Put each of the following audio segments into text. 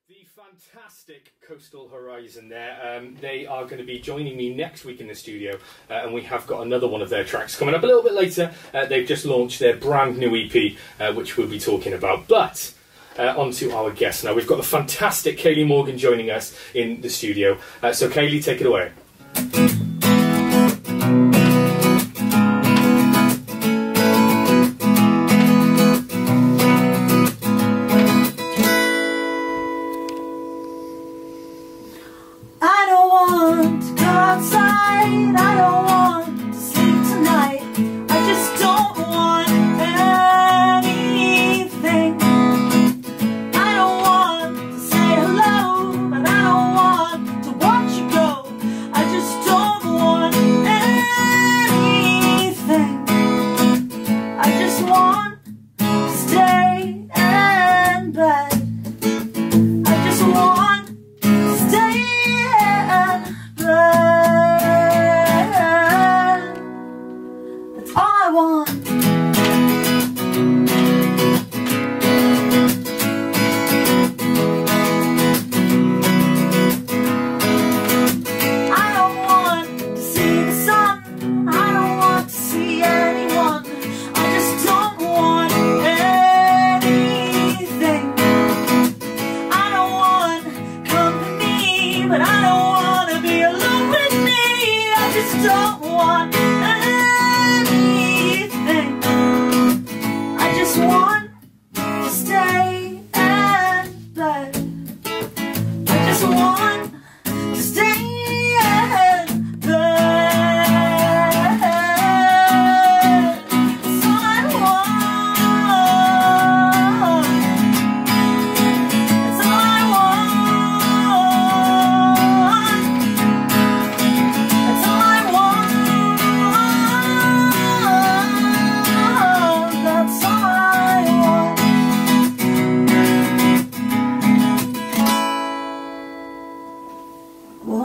The fantastic Coastal Horizon there. They are going to be joining me next week in the studio, and we have got another one of their tracks coming up a little bit later. They've just launched their brand new EP, which we'll be talking about. But on to our guest now. We've got the fantastic Kayleigh Morgan joining us in the studio. So Kayleigh, take it away.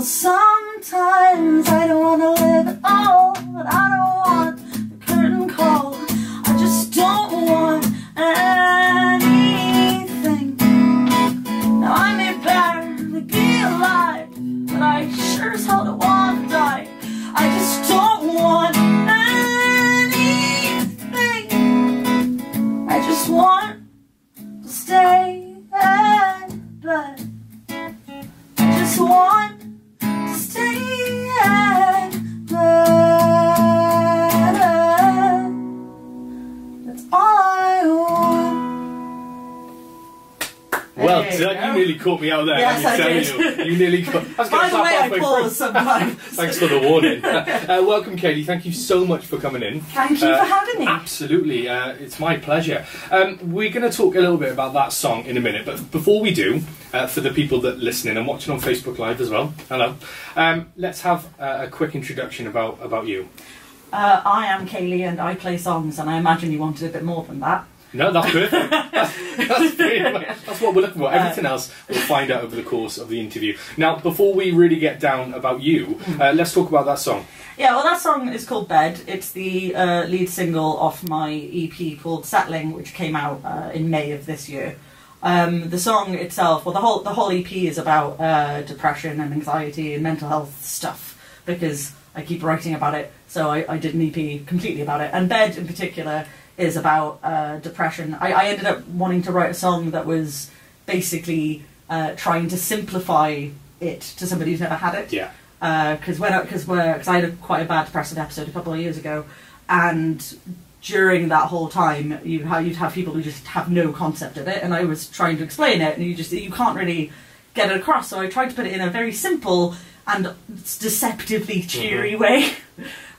Sometimes I don't want to live at all, but I don't want the curtain call. I just don't want anything. Now I may barely be alive, but I sure as hell don't want to die. I just don't want anything. I just want to stay in bed. I just want Well done, you nearly caught me out there. Yes, I did. You nearly caught. By the way, I pause sometimes. Thanks for the warning. Welcome, Kayleigh. Thank you so much for coming in. Thank you for having me. Absolutely, it's my pleasure. We're going to talk a little bit about that song in a minute, but before we do, for the people that are listening and watching on Facebook Live as well, hello. Let's have a quick introduction about you. I am Kayleigh and I play songs, and I imagine you wanted a bit more than that. No, that's perfect. That's brilliant. That's what we're looking for. Everything else we'll find out over the course of the interview. Now, before we really get down about you, let's talk about that song. Yeah, well, that song is called Bed. It's the lead single off my EP called Settling, which came out in May of this year. The song itself, well, the whole EP is about depression and anxiety and mental health stuff, because I keep writing about it, so I did an EP completely about it. And Bed, in particular, is about depression. I ended up wanting to write a song that was basically trying to simplify it to somebody who's never had it. Yeah. Because I had quite a bad depressive episode a couple of years ago, and during that whole time you'd have people who just have no concept of it, and I was trying to explain it, and you can't really get it across. So I tried to put it in a very simple and deceptively cheery way.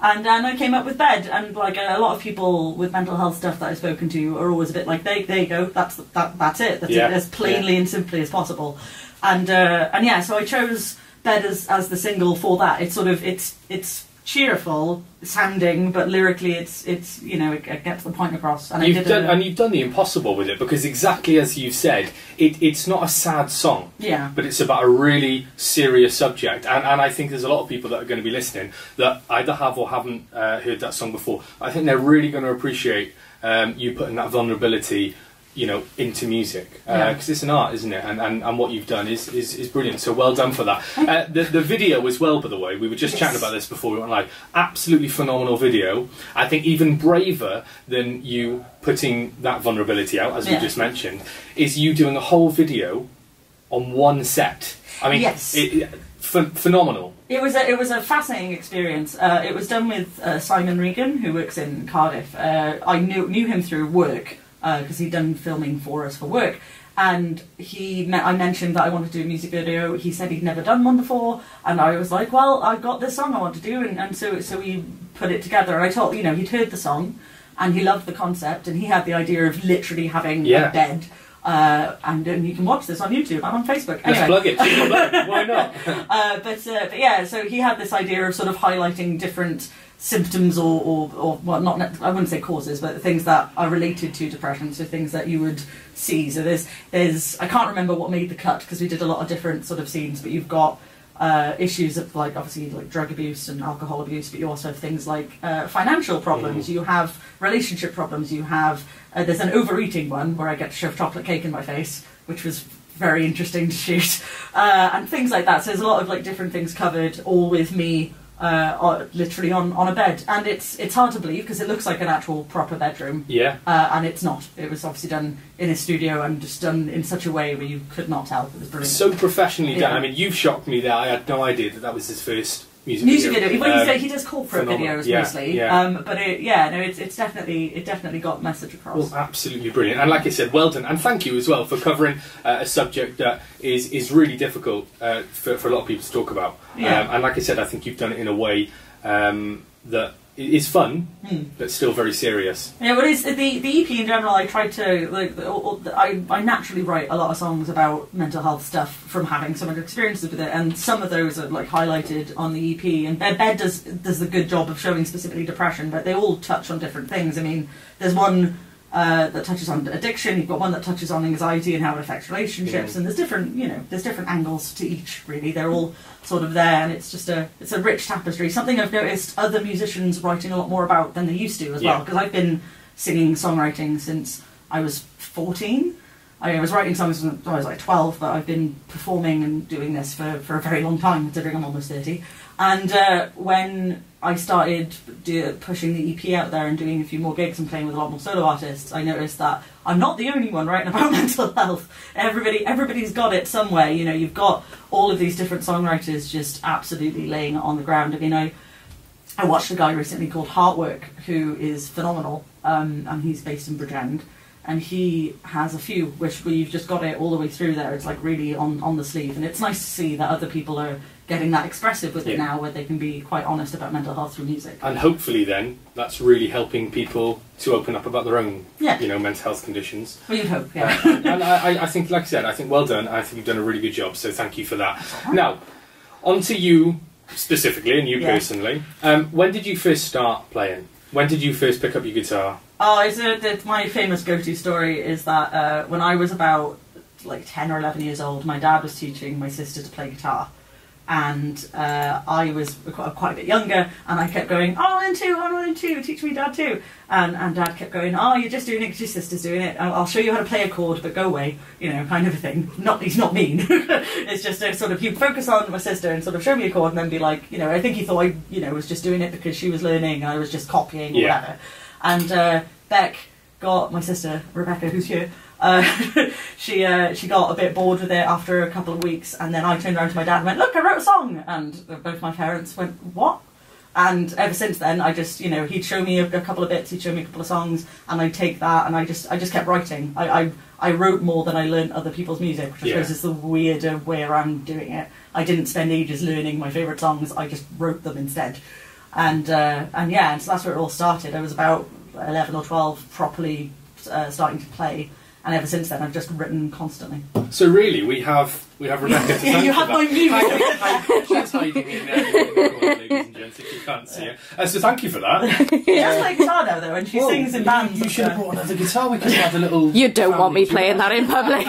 And I came up with Bed, and like a lot of people with mental health stuff that I've spoken to are always a bit like, there you go, that's it, that's it, as plainly and simply as possible. And yeah, so I chose Bed as the single for that. It's sort of it's cheerful sounding, but lyrically it's you know, it gets the point across. And you've done the impossible with it, because exactly as you've said, it's not a sad song, but it's about a really serious subject, and I think there's a lot of people that are going to be listening that either have or haven't heard that song before. I think they're really going to appreciate you putting that vulnerability into music, because it's an art, isn't it? And what you've done is brilliant. So well done for that. The video as well, by the way, we were just chatting about this before we went live. Absolutely phenomenal video. I think even braver than you putting that vulnerability out, as we just mentioned, is you doing a whole video on one set. I mean, phenomenal. It was a fascinating experience. It was done with Simon Regan, who works in Cardiff. I knew him through work, because he'd done filming for us for work, and I mentioned that I wanted to do a music video. He said he'd never done one before, and I was like, well, I've got this song I want to do, and so we put it together. And I told, he'd heard the song, and he loved the concept, and he had the idea of literally having a bed. And you can watch this on YouTube and on Facebook. Anyway. Let's plug it. Why not? But yeah, so he had this idea of sort of highlighting different symptoms or well, not, I wouldn't say causes, but things that are related to depression, so things that you would see. So there's I can't remember what made the cut, because we did a lot of different sort of scenes, but you've got issues of obviously drug abuse and alcohol abuse, but you also have things like financial problems, you have relationship problems, you have there's an overeating one where I get to shove chocolate cake in my face, which was very interesting to shoot, and things like that. So there's a lot of different things covered, all with me literally on a bed, and it's hard to believe because it looks like an actual proper bedroom, and it's not. It was obviously done in a studio and just done in such a way where you could not tell. It was brilliant. So professionally done. I mean, you've shocked me there. I had no idea that was his first music video. Well, he does corporate videos mostly, but it's definitely got message across. Well, absolutely brilliant, and like I said, well done, and thank you as well for covering a subject that is really difficult for a lot of people to talk about. And like I said, I think you've done it in a way that is fun, but still very serious. Yeah, well, the EP in general. I tried to I naturally write a lot of songs about mental health stuff from having so much experiences with it, and some of those are highlighted on the EP. And Bed does a good job of showing specifically depression, but they all touch on different things. I mean, there's one that touches on addiction. You've got one that touches on anxiety and how it affects relationships, and there's different angles to each. Really, they're all sort of there, and it's a rich tapestry. Something I've noticed other musicians writing a lot more about than they used to as well, because I've been singing songwriting since I was 14. I was writing songs when I was 12, but I've been performing and doing this for a very long time, considering I'm almost 30. And when I started pushing the EP out there and doing a few more gigs and playing with a lot more solo artists, I noticed that I'm not the only one writing about mental health. Everybody's got it somewhere. You've got all of these different songwriters just absolutely laying it on the ground. I mean, I watched a guy recently called Heartwork, who is phenomenal, and he's based in Bridgend, and he has a few where you've just got it all the way through there. It's really on the sleeve, and it's nice to see that other people are getting that expressive with it now, where they can be quite honest about mental health through music. And hopefully then, that's really helping people to open up about their own, mental health conditions. Well, you'd hope, yeah. And I think, like I said, I think well done. I think you've done a really good job, so thank you for that. Right. Now, on to you specifically, and you personally. When did you first start playing? When did you first pick up your guitar? Oh, my famous go-to story is that when I was about 10 or 11 years old, my dad was teaching my sister to play guitar. And I was quite a bit younger, and I kept going, I want to, teach me, Dad, too. And Dad kept going, you're just doing it because your sister's doing it. I'll show you how to play a chord, but go away, kind of a thing. He's not mean. It's just a sort of, he'd focus on my sister and sort of show me a chord, and then be like, I think he thought I, was just doing it because she was learning, and I was just copying or whatever. And Beck got my sister, Rebecca, who's here, she got a bit bored with it after a couple of weeks, and then I turned around to my dad and went, look, I wrote a song, and both my parents went, what? And ever since then, I just, he'd show me a couple of bits, he'd show me a couple of songs, and I'd take that, and I just kept writing. I wrote more than I learnt other people's music, which I suppose is the weirder way around doing it. I didn't spend ages learning my favourite songs, I just wrote them instead. And so that's where it all started. I was about 11 or 12 properly starting to play. And ever since then, I've just written constantly. So really, we have Rebecca to thank you have my music. She's hiding in there, ladies and gents, if you can't see her. So thank you for that. She does play guitar now, though, and she sings in bands. You should have brought another guitar. We could have had a little. You don't want me playing that in public.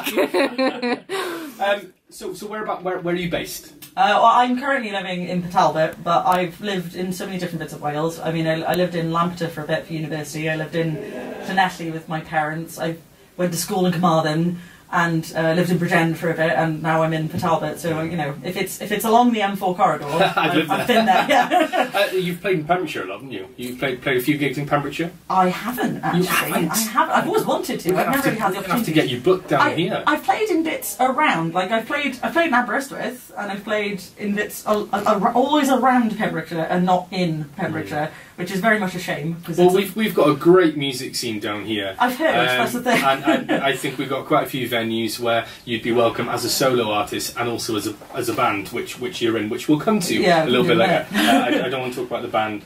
So where are you based? Well, I'm currently living in Talbot, but I've lived in so many different bits of Wales. I mean, I lived in Lampeter for a bit for university. I lived in Llanelli with my parents. I've went to school in Carmarthen and lived in Bridgend for a bit, and now I'm in Port Talbot. So you know, if it's along the M4 corridor, I've been there. Yeah. You've played in Pembrokeshire a lot, haven't you? You've played a few gigs in Pembrokeshire. I haven't actually. You haven't? I haven't. I've always wanted to. I've never really had the opportunity. Have to get you booked down here. I've played in bits around. Like I've played in Aberystwyth, and I've played in bits always around Pembrokeshire and not in Pembrokeshire, which is very much a shame. Well, we've got a great music scene down here. I've heard, that's the thing. and I think we've got quite a few venues where you'd be welcome as a solo artist and also as a band, which you're in, which we'll come to a little bit later. I don't want to talk about the band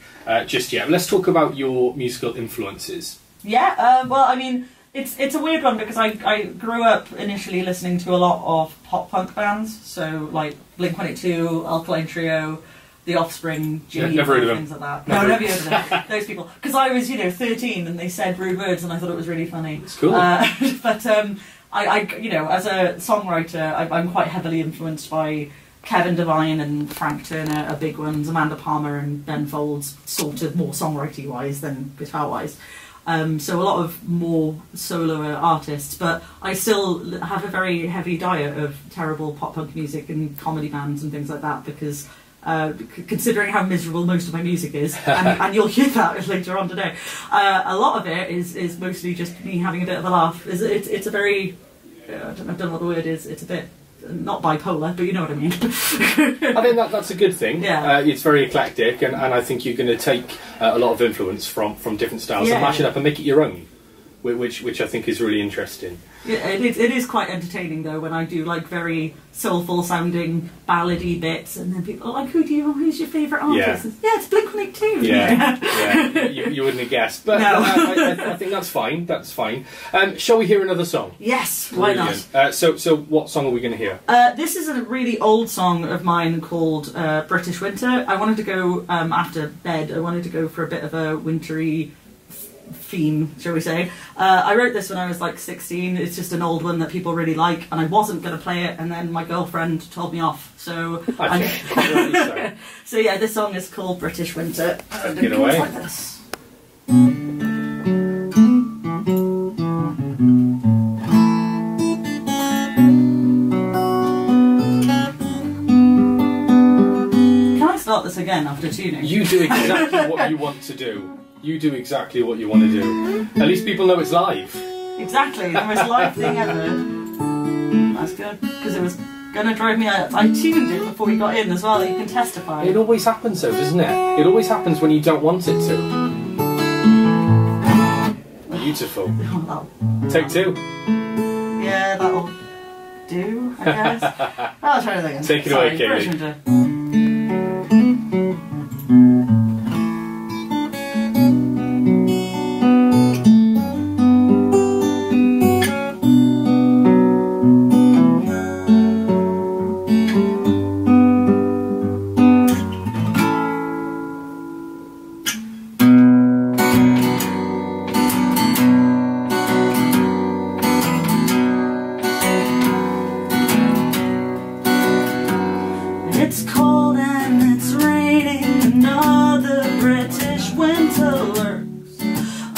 just yet. Let's talk about your musical influences. Yeah, well, I mean, it's a weird one because I grew up initially listening to a lot of pop punk bands, so like Blink-182, Alkaline Trio, The Offspring, Jimmy, never heard of them. things like that. No, never heard of them. Those people, because I was 13 and they said rude words and I thought it was really funny. It's cool. But I as a songwriter, I'm quite heavily influenced by Kevin Devine and Frank Turner are big ones, Amanda Palmer and Ben Folds, sort of more songwriting wise than guitar wise. So a lot of more solo artists, but I still have a very heavy diet of terrible pop punk music and comedy bands and things like that because considering how miserable most of my music is, and you'll hear that later on today, a lot of it is mostly just me having a bit of a laugh. It's a very, I don't know what the word is, it's a bit, not bipolar, but you know what I mean. I think that's a good thing. Yeah. It's very eclectic, and I think you're going to take a lot of influence from different styles and mash it up and make it your own, which I think is really interesting. Yeah, it is quite entertaining though when I do like very soulful sounding ballady bits, and then people are like, who's your favourite artist? Yeah, it's Blink-182. Yeah, you wouldn't have guessed, but no. I think that's fine. That's fine. Shall we hear another song? Yes, why not? So what song are we going to hear? This is a really old song of mine called British Winter. I wanted to go after bed. I wanted to go for a bit of a wintry theme, shall we say. I wrote this when I was like 16. It's just an old one that people really like, and I wasn't going to play it, and then my girlfriend told me off. So so yeah, this song is called British Winter. Get away. Like this. Can I start this again after tuning? You do exactly what you want to do. You do exactly what you want to do. At least people know it's live. Exactly, the most live thing ever. That's good, because it was going to drive me out. I tuned it before we got in as well, you can testify. It always happens though, doesn't it? It always happens when you don't want it to. Beautiful. Take two. Yeah, that'll do, I guess. I'll try it again. Take it away, Kayleigh. It's cold and it's raining, another British winter lurks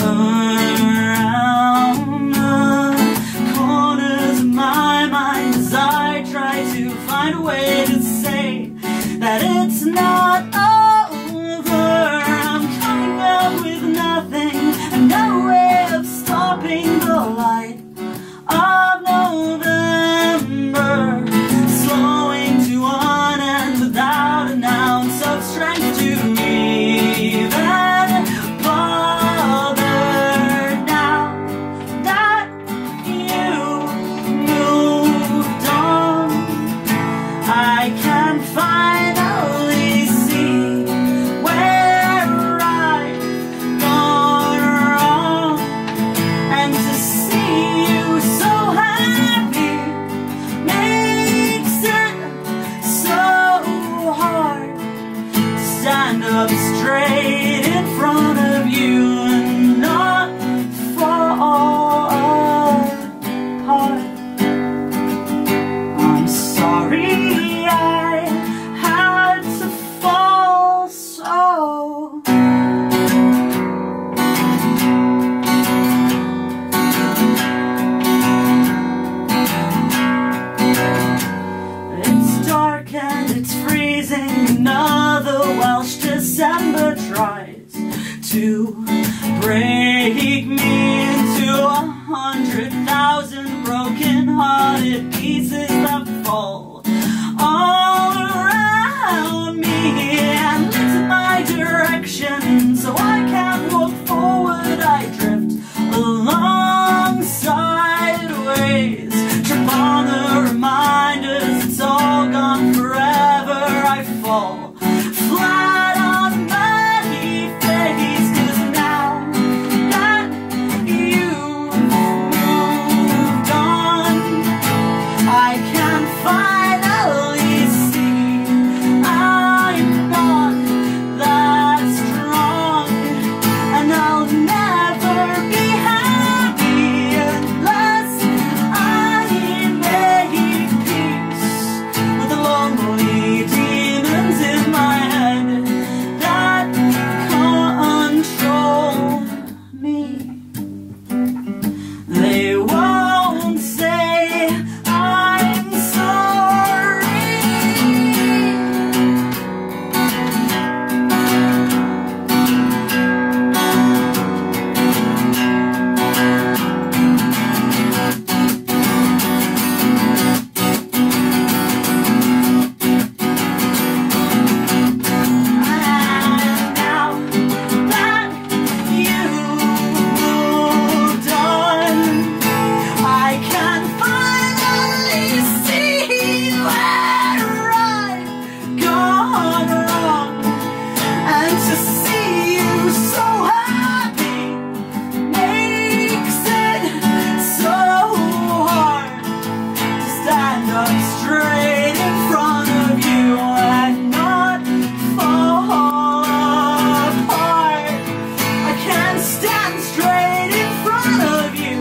around the corners of my mind as I try to find a way to say that it's not over. I'm coming up with nothing and no way of stopping the light of November, slowing to one end without an ounce of strength to even bother. Now that you moved on, I to break me into 100,000 broken-hearted pieces that fall all around me and look in my direction, so I can't walk forward. I drift along sideways, trip on the reminders, it's all gone forever. I fall flat on my face, 'cause now that you've moved on, I can finally see I'm not that strong, and I'll never be happy unless I make peace with the lonely demons in my head that control me. They won't say I'm sorry. And now that you've moved on, I can finally see where I've gone wrong, and to see you so happy makes it so hard to stand up straight in front of you and not fall apart. I can't stand straight in front of you,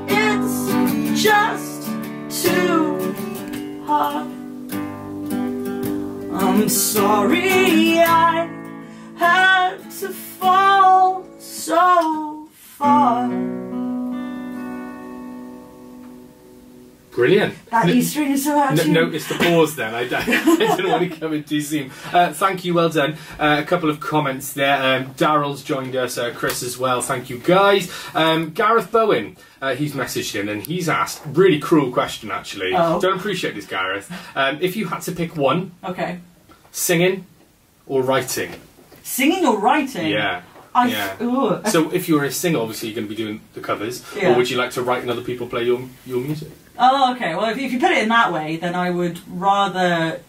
it's just too hard. I'm sorry I had to fall so far. Brilliant. That E string is so hard to... Notice the pause then. I didn't want to come in too soon. Thank you, well done. A couple of comments there. Daryl's joined us, Chris as well. Thank you, guys. Gareth Bowen, he's messaged in and he's asked, really cruel question actually. Oh. Don't appreciate this, Gareth. If you had to pick one, Okay. singing or writing? Singing or writing? Yeah. Yeah. Ooh. So if you're a singer, obviously you're going to be doing the covers, Yeah. or would you like to write and other people play your music? Oh, okay. Well, if you put it in that way, then I'd rather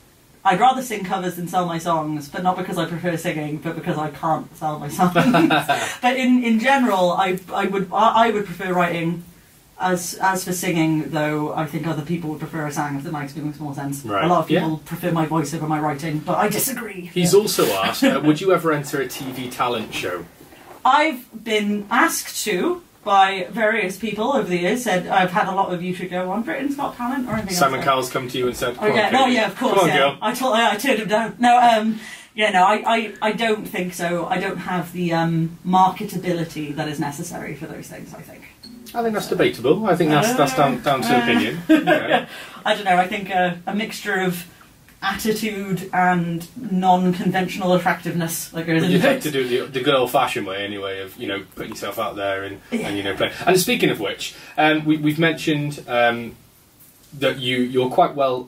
sing covers than sell my songs, but not because I prefer singing, but because I can't sell my songs. But in general, I would prefer writing. As for singing, though, I think other people would prefer a sang if the mics makes more sense. Right. A lot of people prefer my voice over my writing, but I disagree. He's also asked, would you ever enter a TV talent show? I've been asked to by various people over the years. Said I've had a lot of you should go on Britain's Got Talent or anything. Simon else Cowell's come to you and said, "Come okay, on, no, Kayleigh. yeah, of course, Come on, yeah. girl." I turned him down. No, I don't think so. I don't have the marketability that is necessary for those things, I think. I think that's debatable. I think that's down to opinion. Yeah. I don't know. I think a mixture of attitude and non-conventional attractiveness that goes into You'd like it. to do the good old-fashioned way, anyway, of putting yourself out there and play. And speaking of which, we've mentioned that you're quite well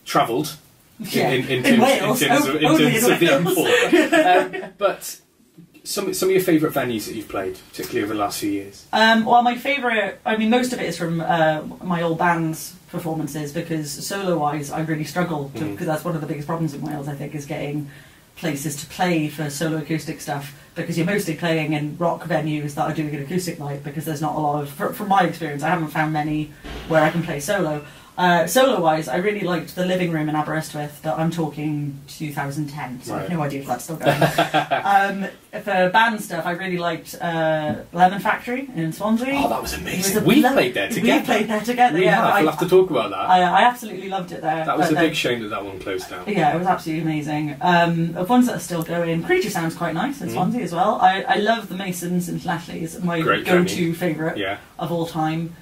travelled in Wales, terms of the Wales. M4. But some of your favourite venues that you've played, particularly over the last few years? Well, my favourite, most of it is from my old band's performances, because solo-wise I really struggle, because that's one of the biggest problems in Wales, I think, is getting places to play for solo acoustic stuff, because you're mostly playing in rock venues that are doing an acoustic night, because there's not a lot of, from my experience, I haven't found many where I can play solo. Solo-wise, I really liked the Living Room in Aberystwyth, but I'm talking 2010, so I have no idea if that's still going. For band stuff, I really liked Lemon Factory in Swansea. Oh, that was amazing. We played there together. We played there together, We'll have to talk about that. I absolutely loved it there. That was a big shame that one closed down. Yeah, it was absolutely amazing. Of ones that are still going, Creature sounds quite nice in Swansea as well. I love the Masons in Lashleys, my go-to favourite of all time.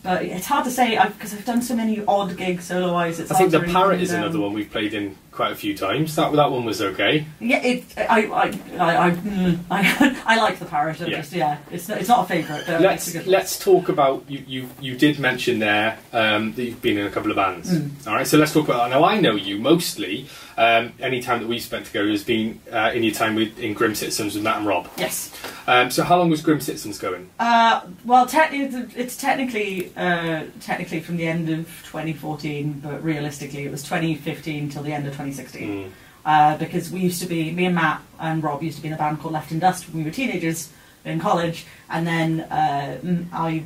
but it's hard to say because I've done so many odd gigs solo-wise. I think The Parrot is another one we've played in quite a few times. That one was okay. Yeah, I like The Parrot. It's not a favourite. But Let's talk about you did mention there that you've been in a couple of bands. All right, so let's talk about that. Now I know you mostly. Any time that we've spent together has been in your time in Grim Citizens with Matt and Rob. Yes. So how long was Grim Citizens going? Well, it's technically from the end of 2014, but realistically it was 2015 till the end of 2016. Because me and Matt and Rob used to be in a band called Left in Dust when we were teenagers in college, and then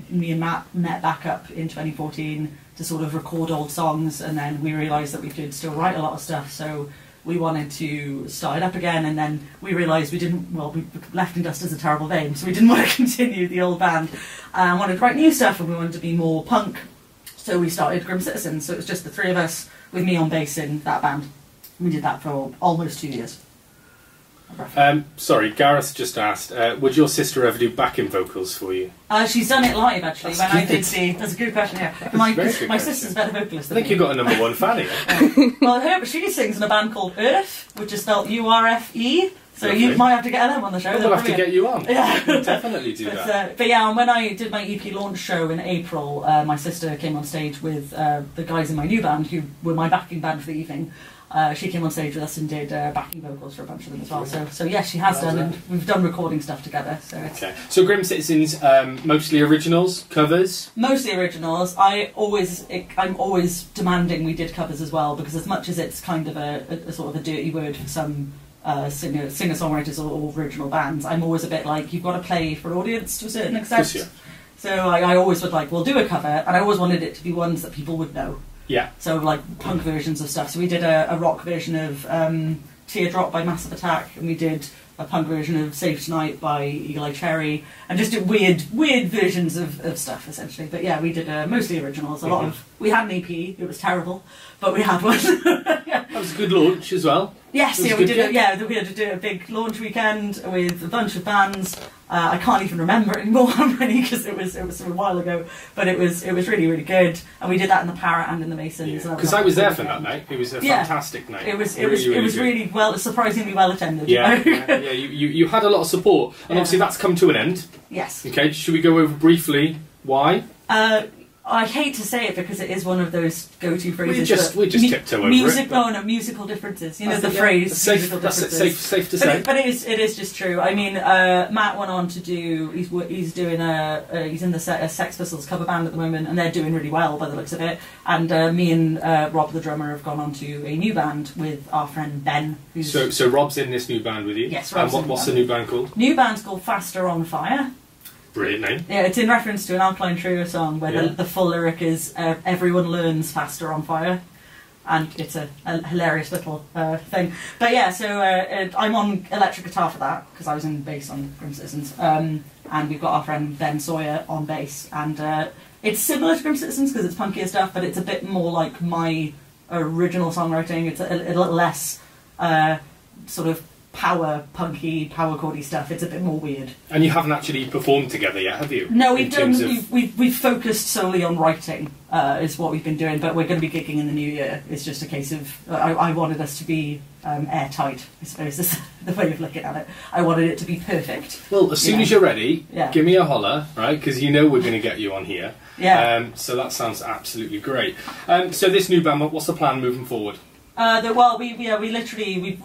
me and Matt met back up in 2014 to sort of record old songs, and then we realised that we could still write a lot of stuff, so we wanted to start it up again, and then we realised Left in Dust is a terrible name, so we didn't want to continue the old band, and wanted to write new stuff, and we wanted to be more punk, so we started Grim Citizens. So it was just the three of us with me on bass in that band. We did that for almost 2 years. Sorry, Gareth just asked, would your sister ever do backing vocals for you? She's done it live, actually. That's a good question, yeah. My sister's a better vocalist than I think you've got a number one fan here. She sings in a band called Earth, which is spelled URFE. So Lovely. You might have to get them on the show. We'll have to get you on. Yeah. We'll definitely do that. But yeah, and when I did my EP launch show in April, my sister came on stage with the guys in my new band, who were my backing band for the evening. She came on stage with us and did backing vocals for a bunch of them as well. So yes, she has done, and we've done recording stuff together. So Grim Citizens, mostly originals, covers? Mostly originals. I'm always demanding we did covers as well, because as much as it's kind of a sort of a dirty word for some singer-songwriters or original bands, I'm always a bit like, you've got to play for an audience to a certain extent. Yeah. So I always would we'll do a cover, and I always wanted it to be ones that people would know. Yeah. So punk versions of stuff. So we did a rock version of Teardrop by Massive Attack, and we did a punk version of Save Tonight by Eagle Eye Cherry, and just did weird versions of stuff essentially. But yeah, we did mostly originals. We had an EP. It was terrible, but we had one. Yeah. That was a good launch as well. Yes, we did. We had to do a big launch weekend with a bunch of bands. I can't even remember anymore how many, because it was a while ago. But it was really, really good, and we did that in the Parrot and in the Masons. Because I was there for that night. It was a fantastic night. It was really surprisingly well attended. Yeah, you had a lot of support, and obviously that's come to an end. Yes. Okay, should we go over briefly why? I hate to say it because it is one of those go-to phrases. We just tiptoe over it. No, musical differences. You know the phrase. Musical differences. That's safe to say. But it is just true. I mean, Matt went on to do. He's in the Sex Pistols cover band at the moment, and they're doing really well by the looks of it. And me and Rob, the drummer, have gone on to a new band with our friend Ben. So Rob's in this new band with you. Yes. And what's the new band called? New band's called Faster on Fire. Brilliant name. Yeah, it's in reference to an Alkaline Trio song where the full lyric is everyone learns faster on fire, and it's a hilarious little thing. But yeah, so I'm on electric guitar for that because I was in bass on Grim Citizens, and we've got our friend Ben Sawyer on bass, and it's similar to Grim Citizens because it's punkier stuff, but it's a bit more like my original songwriting. It's a little less sort of power chordy stuff. It's a bit more weird. And you haven't actually performed together yet, have you? No, we've focused solely on writing is what we've been doing, but we're going to be gigging in the new year. It's just a case of I wanted us to be airtight, I suppose is the way of looking at it. I wanted it to be perfect. Well, as soon as you're ready, give me a holler, right? Because you know we're going to get you on here. Yeah. So that sounds absolutely great. So this new band, what's the plan moving forward? We've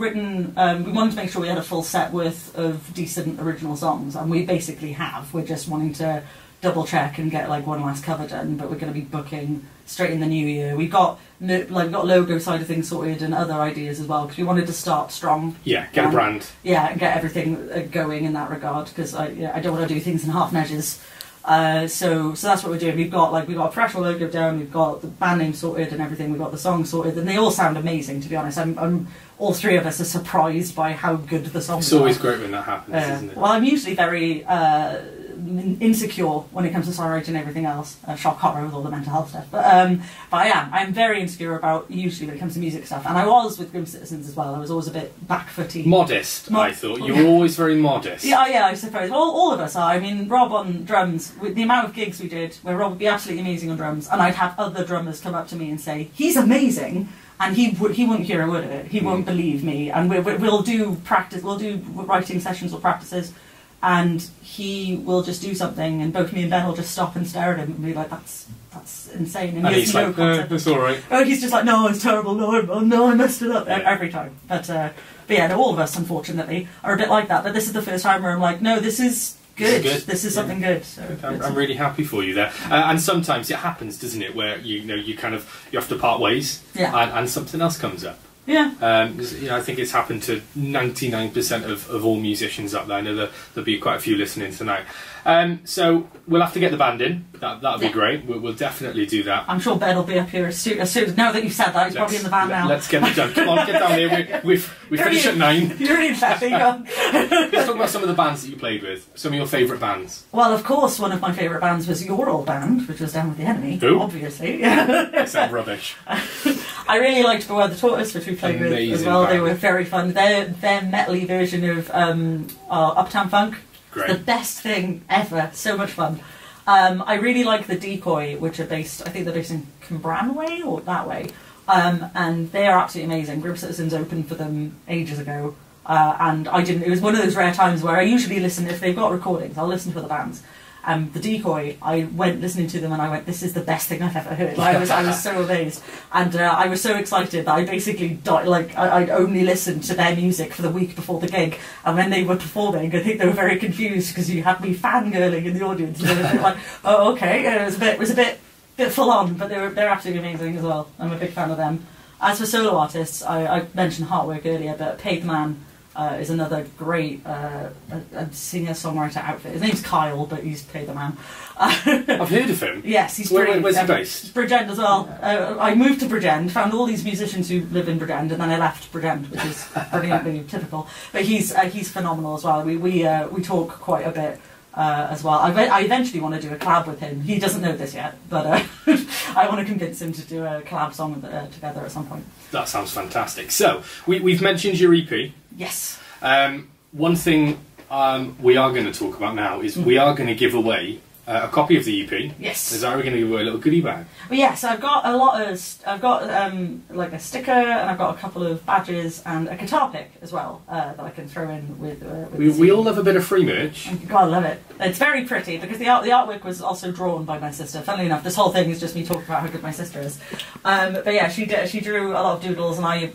written. We wanted to make sure we had a full set worth of decent original songs, and we basically have. We're just wanting to double check and get one last cover done, but we're going to be booking straight in the new year. We've got logo side of things sorted and other ideas as well, because we wanted to start strong. Yeah, get a brand. Yeah, and get everything going in that regard, because I don't want to do things in half measures. So that's what we're doing. We've got a professional logo down. We've got the band name sorted and everything. We've got the songs sorted, and they all sound amazing. To be honest, I'm all three of us are surprised by how good the songs are. It's always great when that happens, isn't it? Well, I'm usually very insecure when it comes to songwriting and everything else. Shock horror with all the mental health stuff. But I'm very insecure about usually when it comes to music stuff. And I was with Grim Citizens as well. I was always a bit back-footy. Modest, I thought. You were always very modest. Yeah, I suppose. All of us are. I mean, Rob on drums, with the amount of gigs we did, where Rob would be absolutely amazing on drums, and I'd have other drummers come up to me and say, he's amazing, and he wouldn't hear a word of it. He won't believe me. And we'll do practice, we'll do writing sessions or practices, and he will just do something, and both me and Ben will just stop and stare at him and be like, that's insane. And he's like, that's all right. Oh, he's just like, no, it's terrible. No, I messed it up every time. But yeah, no, all of us, unfortunately, are a bit like that. But this is the first time where I'm like, no, this is good. This is something good. So I'm really happy for you there. And sometimes it happens, doesn't it, where you have to part ways, and something else comes up. Yeah. I think it's happened to 99% of all musicians up there. I know there'll be quite a few listening tonight. So we'll have to get the band in. That'll be great. We'll definitely do that. I'm sure Ben will be up here as soon as now that you've said that. He's probably in the van now. Let's get it done. Come on, get down here. We finish at 9. You're really fatty. Let's talk about some of the bands that you played with. Some of your favourite bands. Well, of course, one of my favourite bands was your old band, which was Down with the Enemy. Who? Obviously. They sound rubbish. I really liked Beware the Tortoise, which we played with as well. Band. They were very fun. Their metal-y version of Uptown Funk. Great. The best thing ever. So much fun. I really like the Decoy, which are based, I think they're based in Cambranway or that way. And they are absolutely amazing. Grim Citizens opened for them ages ago. And I didn't, it was one of those rare times where I usually listen, if they've got recordings, I'll listen to the bands. The Decoy, I went listening to them and I went, this is the best thing I've ever heard. I was so amazed. And I was so excited that I basically, I'd only listened to their music for the week before the gig. And when they were performing, I think they were very confused because you had me fangirling in the audience. And they were a bit like, oh, okay. It was a bit full on, but they're absolutely amazing as well. I'm a big fan of them. As for solo artists, I mentioned Heartwork earlier, but Pay the Man is another great singer-songwriter outfit. His name's Kyle, but he's Pay the Man. I've heard of him. Yes, he's brilliant. Where's he based? Bridgend as well. I moved to Bridgend, found all these musicians who live in Bridgend, and then I left Bridgend, which is brilliantly typical. But he's phenomenal as well. We talk quite a bit as well. I eventually want to do a collab with him. He doesn't know this yet, but I want to convince him to do a collab song together at some point. That sounds fantastic. So, we've mentioned your EP. Yes. One thing we are going to talk about now is we are going to give away a copy of the EP. Yes. Is that we're going to give away a little goodie bag? Well, yes, I've got like a sticker, and I've got a couple of badges and a guitar pick as well that I can throw in with we all love a bit of free merch. God, I love it. It's very pretty because the artwork was also drawn by my sister. Funnily enough, this whole thing is just me talking about how good my sister is. But yeah, she drew a lot of doodles, and I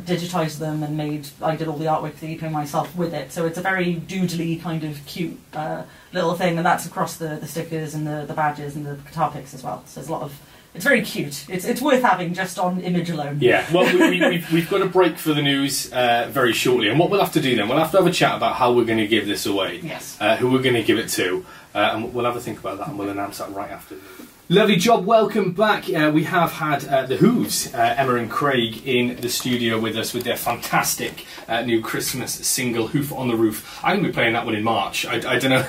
digitised them and I did all the artwork for the EP myself with it. So it's a very doodly kind of cute little thing, and that's across the stickers and the badges and the guitar picks as well. So there's a lot of. It's very cute. It's worth having just on image alone. Yeah. Well, we've got a break for the news very shortly, and what we'll have to do then, we'll have to have a chat about how we're going to give this away. Yes. Who we're going to give it to, and we'll have a think about that, and we'll announce that right after. Lovely job, welcome back. We have had the Who's, Emma and Craig, in the studio with us with their fantastic new Christmas single, Hoof on the Roof. I'm going to be playing that one in March. I don't know,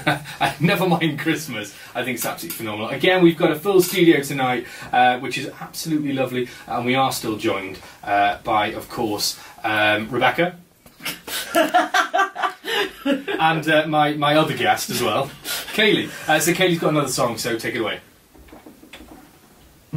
never mind Christmas. I think it's absolutely phenomenal. Again, we've got a full studio tonight, which is absolutely lovely, and we are still joined by, of course, Rebecca. And my other guest as well, Kayleigh. So Kayleigh's got another song, so take it away. I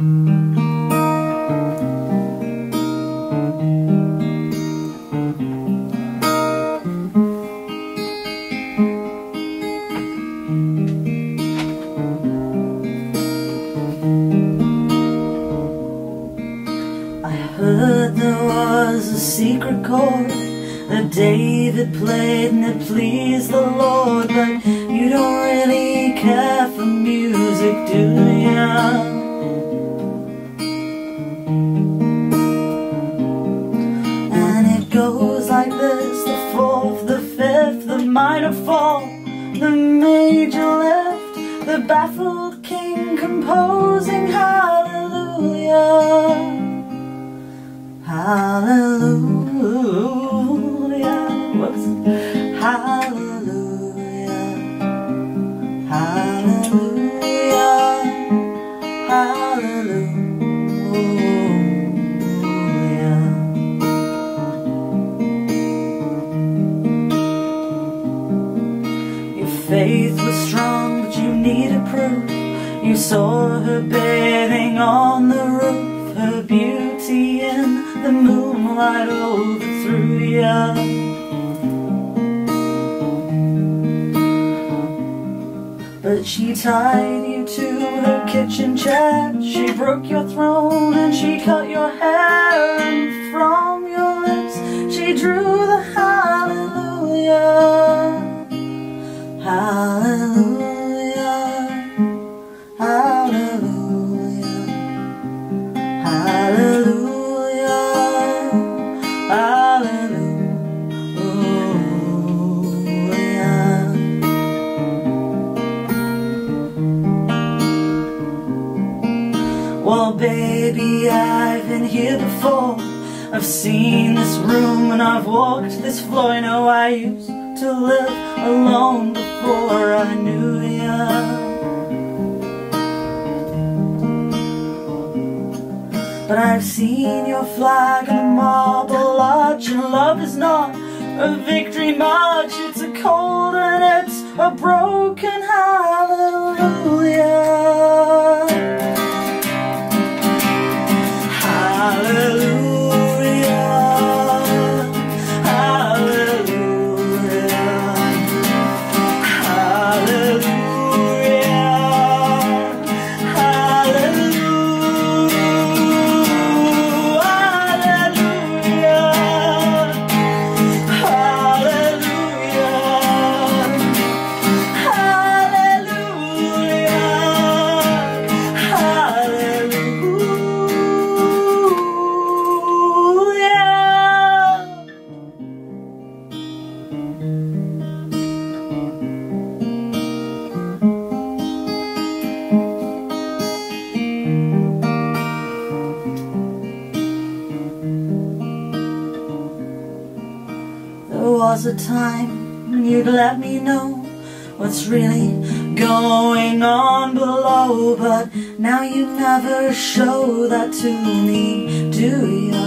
heard there was a secret chord that David played and it pleased the Lord, but you don't really care for music, do ya? Goes like this, the fourth, the fifth, the minor fall, the major lift, the baffled king composing hallelujah, hallelujah, whoops, hallelujah, hallelujah. You saw her bathing on the roof, her beauty in the moonlight overthrew you. But she tied you to her kitchen chair, she broke your throne and she cut your hair, and from your lips she drew the hallelujah, hallelujah, hallelujah, hallelujah, hallelujah. Well, baby, I've been here before. I've seen this room and I've walked this floor. I know I used to live alone before I knew ya. But I've seen your flag on the marble arch, and love is not a victory march. It's a cold and it's a broken hallelujah. There was a time when you'd let me know what's really going on below, but now you never show that to me, do ya?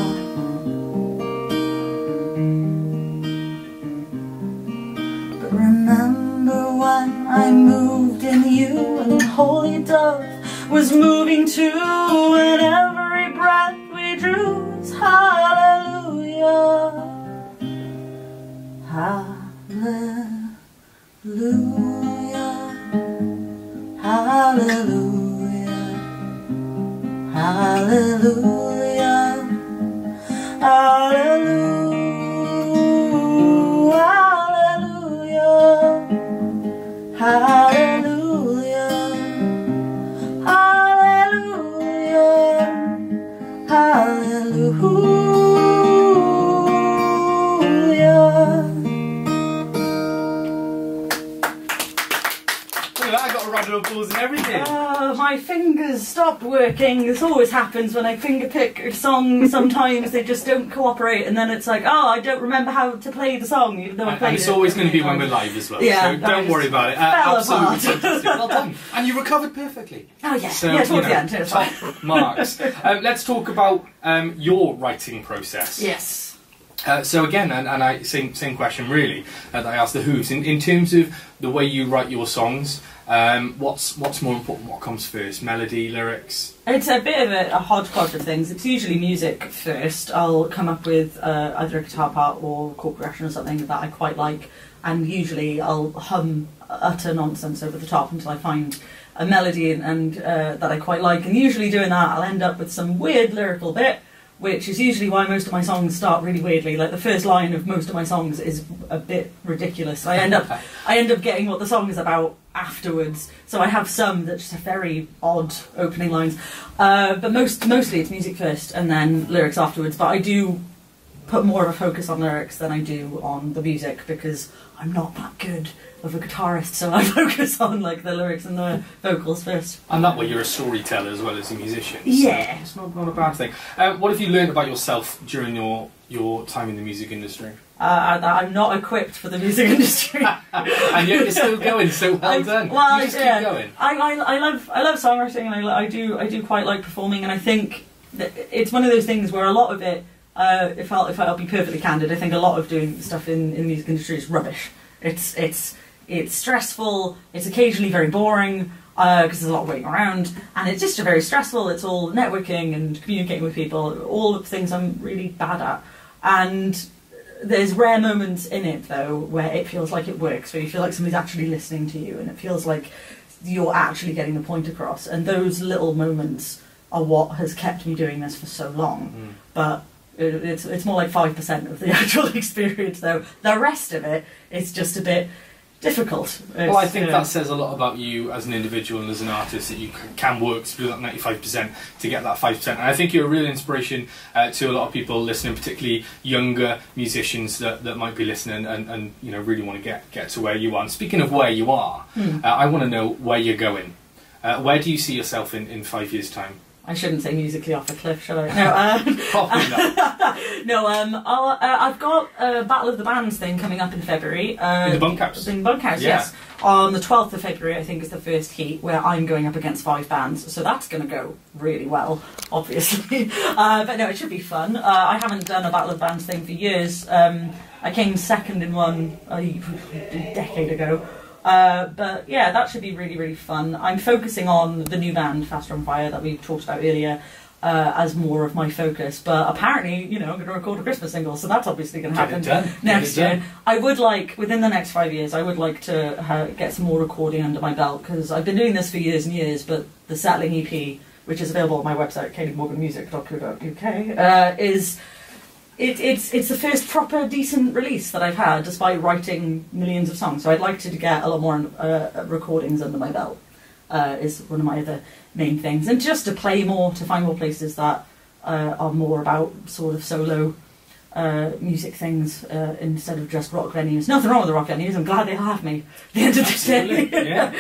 But remember when I moved in you and Holy Dove was moving too, and every breath we drew was hallelujah. Hallelujah, hallelujah, hallelujah, hallelujah, hallelujah, hallelujah, hallelujah, hallelujah. I got a round of applause and everything. My fingers stopped working. This always happens when I finger pick a song. Sometimes they just don't cooperate, and then it's like, oh, I don't remember how to play the song, even though I played it. And it's always going to be when we're live as well, yeah, so don't worry about it. Absolutely fantastic. Well done. And you recovered perfectly. Oh, yeah. So, yeah, towards the end. Top marks. Let's talk about your writing process. Yes. So again, and I same question really that I asked the Who's. In terms of the way you write your songs, what's more important? What comes first? Melody, lyrics? It's a bit of a hodgepodge of things. It's usually music first. I'll come up with either a guitar part or chord progression or something that I quite like, and usually I'll hum utter nonsense over the top until I find a melody and that I quite like. And usually doing that, I'll end up with some weird lyrical bit, which is usually why most of my songs start really weirdly. Like the first line of most of my songs is a bit ridiculous. I end up getting what the song is about afterwards. So I have some that just have very odd opening lines. But mostly it's music first and then lyrics afterwards. But I do put more of a focus on lyrics than I do on the music because I'm not that good of a guitarist, so I focus on like the lyrics and the vocals first. And that way you're a storyteller as well as a musician. Yeah. So it's not a bad thing. What have you learned about yourself during your time in the music industry? That I'm not equipped for the music industry. And yet you're still going, so well done. Well, you just yeah, keep going. I love songwriting, and I do quite like performing, and I think that it's one of those things where a lot of it, if I'll be perfectly candid, I think a lot of doing stuff in the music industry is rubbish. It's stressful. It's occasionally very boring. because there's a lot of waiting around, and it's just very stressful. It's all networking and communicating with people, all of the things I'm really bad at. And there's rare moments in it, though, where it feels like it works, where you feel like somebody's actually listening to you, and it feels like you're actually getting the point across. And those little moments are what has kept me doing this for so long. But it's more like 5% of the actual experience, though. The rest of it is just a bit difficult. Well, I think that says a lot about you as an individual and as an artist, that you can work through that 95% to get that 5%. And I think you're a real inspiration to a lot of people listening, particularly younger musicians that might be listening and you know, really want to get to where you are. And speaking of where you are, I want to know where you're going. Where do you see yourself in 5 years' time? I shouldn't say musically off a cliff, shall I? No, Probably not. No, I've got a Battle of the Bands thing coming up in February. In the Bunkhouse? In Bunkhouse, Yeah. yes. On the 12th of February, I think, is the first heat, where I'm going up against 5 bands. So that's going to go really well, obviously. But no, it should be fun. I haven't done a Battle of the Bands thing for years. I came second in one a decade ago. But yeah, that should be really, really fun. I'm focusing on the new band, Faster on Fire, that we talked about earlier, as more of my focus. But apparently, you know, I'm going to record a Christmas single, so that's obviously going to happen next year. I would like, within the next 5 years, I would like to get some more recording under my belt, because I've been doing this for years and years, but the Settling EP, which is available on my website, kayleighmorganmusic.co.uk, is... It's the first proper decent release that I've had, despite writing millions of songs. So I'd like to get a lot more recordings under my belt, is one of my other main things. And just to play more, to find more places that are more about sort of solo music things instead of just rock venues. Nothing wrong with the rock venues, I'm glad they'll have me at the end of the day. Yeah.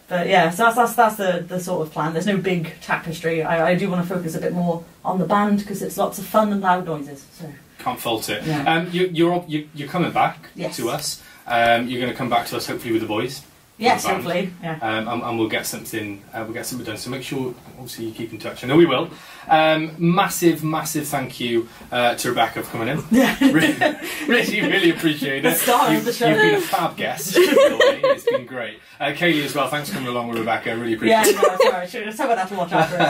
But yeah, so that's the sort of plan. There's no big tapestry. I do want to focus a bit more on the band, because it's lots of fun and loud noises. So Can't fault it. Yeah. You're coming back to us. You're going to come back to us hopefully with the boys. Yes, hopefully. Yeah. And we'll get something. We'll get something done. So make sure, obviously, you keep in touch. I know we will. Massive thank you to Rebecca for coming in. really appreciate it. The star of the show. You've been a fab guest. It's been great. Kayleigh as well. Thanks for coming along with Rebecca. I really appreciate it. Yeah, no, sorry. Someone have to watch after it.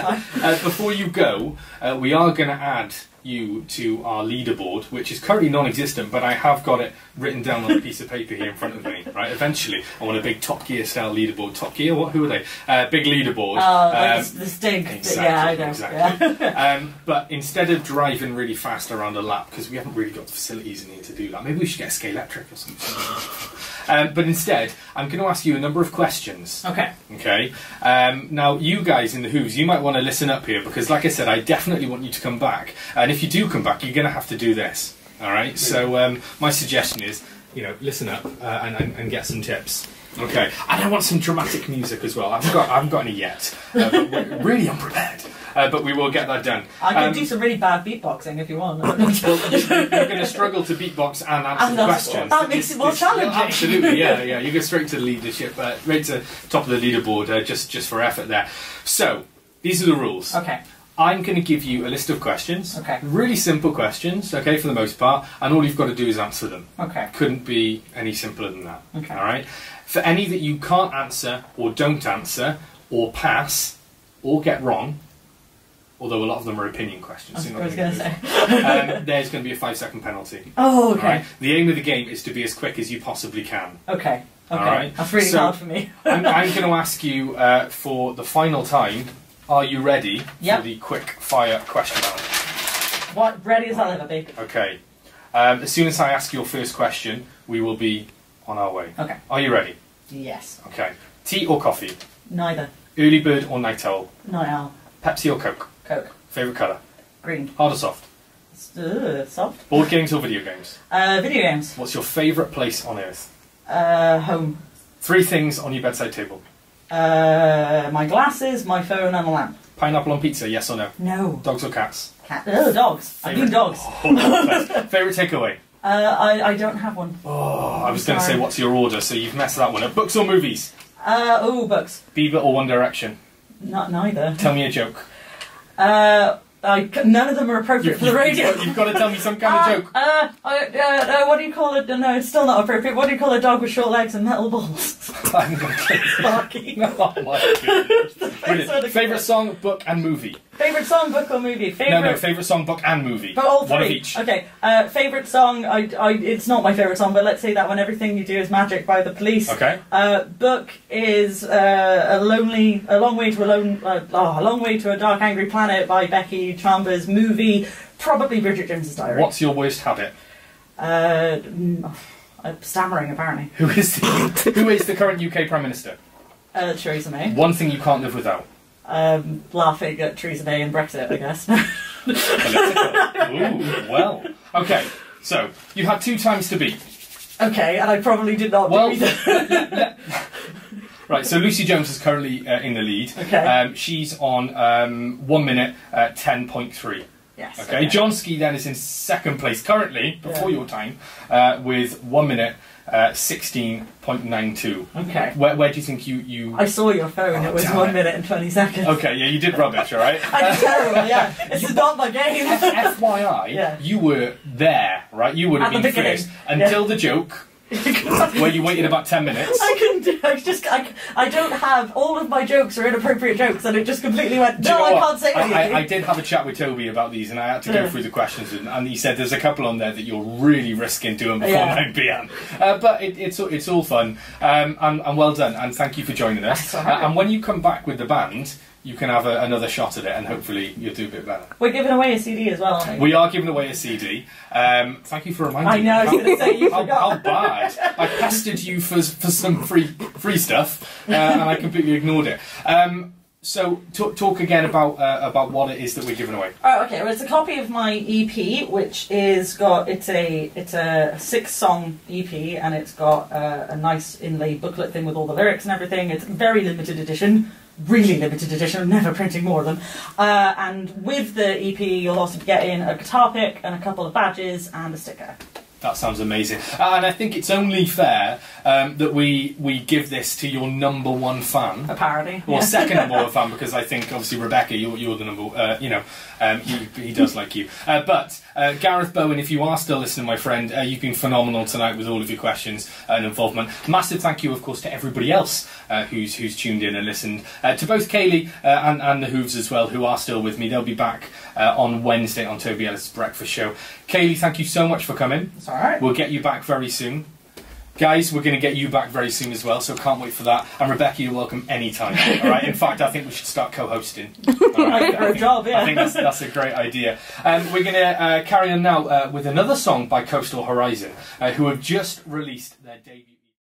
Before you go, we are going to add you to our leaderboard, which is currently non-existent, but I have got it written down on a piece of paper here in front of me. Right, eventually I want a big Top Gear style leaderboard. Top Gear, what? Who are they? Big leaderboard. Oh, the Stig. Exactly, yeah, I know. exactly. Yeah. But instead of driving really fast around a lap, because we haven't really got the facilities in here to do that, maybe we should get a Scale Electric or something. But instead, I'm going to ask you a number of questions. Okay. Okay. Now, you guys in the Who's, you might want to listen up here, because, like I said, I definitely want you to come back. And if you do come back, you're going to have to do this. All right. So my suggestion is, you know, listen up and get some tips. Okay. And I want some dramatic music as well. I haven't got any yet. But we're really unprepared. But we will get that done. I can do some really bad beatboxing if you want. Well, you're going to struggle to beatbox and answer the questions. That makes it more challenging. Absolutely, yeah. You go straight to the leadership, right to top of the leaderboard, just for effort there. So, these are the rules. Okay. I'm going to give you a list of questions. Okay. Really simple questions, okay, for the most part, and all you've got to do is answer them. Okay. Couldn't be any simpler than that. Okay. All right? For any that you can't answer, or don't answer, or pass, or get wrong, although a lot of them are opinion questions. I was going to say. There's going to be a 5-second penalty. Oh, okay. Right? The aim of the game is to be as quick as you possibly can. Okay. All right? That's really hard for me. I'm going to ask you for the final time, are you ready for the quick fire question round? What? Ready as I'll ever be. Okay. As soon as I ask your first question, we will be on our way. Okay. Are you ready? Yes. Okay. Tea or coffee? Neither. Early bird or night owl? Night owl. Pepsi or Coke? Coke. Favourite colour? Green. Hard or soft? Soft. Board games or video games? Video games. What's your favourite place on earth? Home. 3 things on your bedside table? My glasses, my phone, and a lamp. Pineapple on pizza, yes or no? No. Dogs or cats? Cat. Oh, dogs. I mean dogs. Favourite takeaway? I don't have one. Oh, I was going to say what's your order, so you've messed that one up. Books or movies? Books. Bieber or One Direction? Neither. Tell me a joke. None of them are appropriate for the radio. You've got to tell me some kind of joke. What do you call it? No, it's still not appropriate. What do you call a dog with short legs and metal balls? I'm going to Sparky. Oh my goodness. Brilliant. Favourite song, book and movie? Favourite song, book or movie? No, favourite song, book and movie. But all three. One of each. Okay. Favourite song, it's not my favourite song, but let's say that one, Everything You Do Is Magic by The Police. Okay. Book is A Long Way to a Dark Angry Planet by Becky Chambers. Movie, probably Bridget Jones's Diary. What's your worst habit? Stammering, apparently. Who is the current UK Prime Minister? Theresa May. One thing you can't live without. Laughing at Theresa May and Brexit, I guess. Ooh, well. Okay, so you had 2 times to beat. Okay, and I probably did not do either. Right, so Lucy Jones is currently in the lead. Okay. She's on 1 minute 10.3. Yes. Okay. John Ski then is in second place currently, before your time, with 1 minute 16.92. Okay. Where do you think you... I saw your phone, it was 1 minute and 20 seconds. Okay, yeah, you did rubbish, alright? I did terrible, yeah. This is not my game. FYI, you were there, right? You would have been first until the joke, where you waited about 10 minutes. I don't have, all of my jokes are inappropriate jokes, and it just completely went, no, I can't say anything. I did have a chat with Toby about these, and I had to go through the questions, and he said there's a couple on there that you're really risking doing before 9 p.m. But it's all fun, and well done, and thank you for joining us. And when you come back with the band, you can have another shot at it, and hopefully you'll do a bit better. We're giving away a CD as well, aren't we? We are giving away a CD. Thank you for reminding me. I know, I was going to say, you forgot. How bad. I pestered you for some free stuff, and I completely ignored it. So talk again about what it is that we're giving away. Oh, okay. Well, it's a copy of my EP, which it's a 6-song EP, and it's got a nice inlay booklet thing with all the lyrics and everything. It's very limited edition. Really limited edition, I'm never printing more of them. And with the EP, you'll also get in a guitar pick and a couple of badges and a sticker. That sounds amazing. And I think it's only fair that we give this to your number 1 fan. A parody. Or second number 1 fan, because I think, obviously, Rebecca, you're the number, he does like you. But Gareth Bowen, if you are still listening, my friend, you've been phenomenal tonight with all of your questions and involvement. Massive thank you, of course, to everybody else who's tuned in and listened. To both Kayleigh and the Hooves as well, who are still with me. They'll be back on Wednesday on Toby Ellis' Breakfast Show. Kayleigh, thank you so much for coming. It's alright. We'll get you back very soon. Guys, we're going to get you back very soon as well, so can't wait for that. And Rebecca, you're welcome anytime. All right. In fact, I think we should start co-hosting. Right, for a job, yeah. I think that's a great idea. We're going to carry on now with another song by Coastal Horizon, who have just released their debut.